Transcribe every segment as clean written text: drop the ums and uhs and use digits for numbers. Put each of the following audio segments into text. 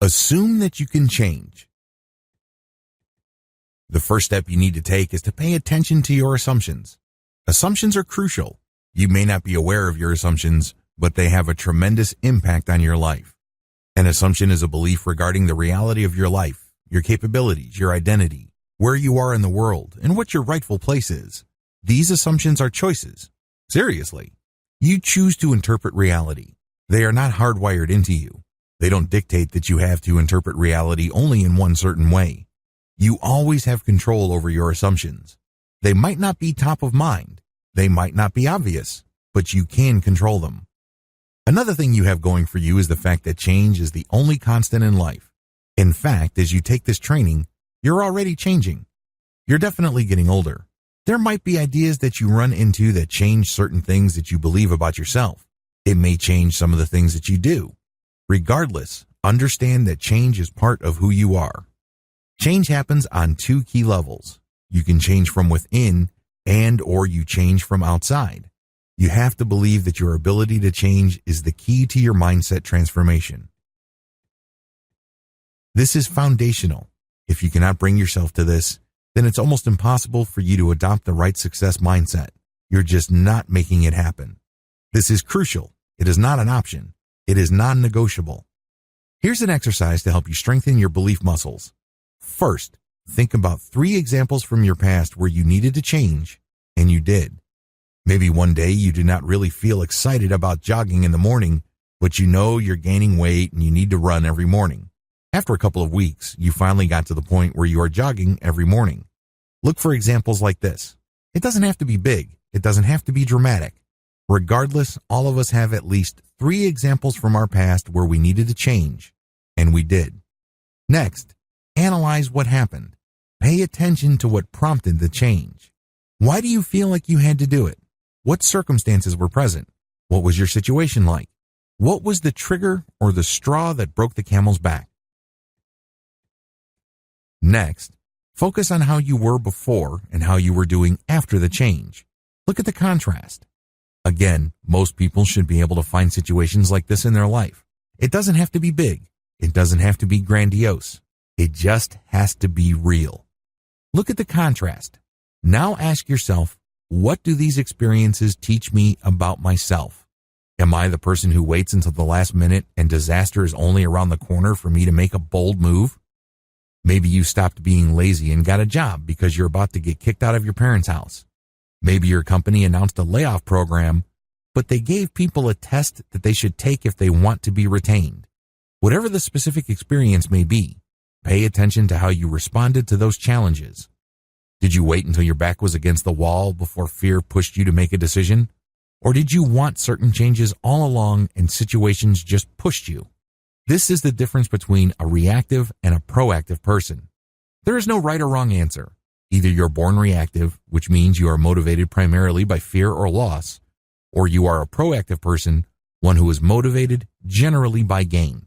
Assume that you can change. The first step you need to take is to pay attention to your assumptions. Assumptions are crucial. You may not be aware of your assumptions, but they have a tremendous impact on your life. An assumption is a belief regarding the reality of your life, your capabilities, your identity, where you are in the world, and what your rightful place is. These assumptions are choices. Seriously. You choose to interpret reality. They are not hardwired into you. They don't dictate that you have to interpret reality only in one certain way. You always have control over your assumptions. They might not be top of mind. They might not be obvious, but you can control them. Another thing you have going for you is the fact that change is the only constant in life. In fact, as you take this training, you're already changing. You're definitely getting older. There might be ideas that you run into that change certain things that you believe about yourself. It may change some of the things that you do. Regardless, understand that change is part of who you are. Change happens on two key levels. You can change from within or you change from outside. You have to believe that your ability to change is the key to your mindset transformation. This is foundational. If you cannot bring yourself to this, then it's almost impossible for you to adopt the right success mindset. You're just not making it happen. This is crucial. It is not an option. It is non-negotiable. Here's an exercise to help you strengthen your belief muscles. First, think about 3 examples from your past where you needed to change, and you did. Maybe one day you do not really feel excited about jogging in the morning, but you know you're gaining weight and you need to run every morning. After a couple of weeks, you finally got to the point where you are jogging every morning. Look for examples like this. It doesn't have to be big. It doesn't have to be dramatic. Regardless, all of us have at least 3 examples from our past where we needed to change, and we did. Next, analyze what happened. Pay attention to what prompted the change. Why do you feel like you had to do it? What circumstances were present? What was your situation like? What was the trigger or the straw that broke the camel's back? Next, focus on how you were before and how you were doing after the change. Look at the contrast. Again, most people should be able to find situations like this in their life. It doesn't have to be big. It doesn't have to be grandiose. It just has to be real. Look at the contrast. Now ask yourself, what do these experiences teach me about myself? Am I the person who waits until the last minute and disaster is only around the corner for me to make a bold move? Maybe you stopped being lazy and got a job because you're about to get kicked out of your parents' house. Maybe your company announced a layoff program, but they gave people a test that they should take if they want to be retained. Whatever the specific experience may be, pay attention to how you responded to those challenges. Did you wait until your back was against the wall before fear pushed you to make a decision? Or did you want certain changes all along and situations just pushed you? This is the difference between a reactive and a proactive person. There is no right or wrong answer. Either you're born reactive, which means you are motivated primarily by fear or loss, or you are a proactive person, one who is motivated generally by gain.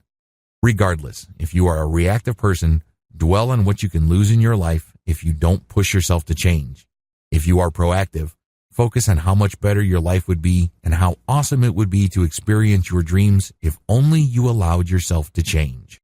Regardless, if you are a reactive person, dwell on what you can lose in your life if you don't push yourself to change. If you are proactive, focus on how much better your life would be and how awesome it would be to experience your dreams if only you allowed yourself to change.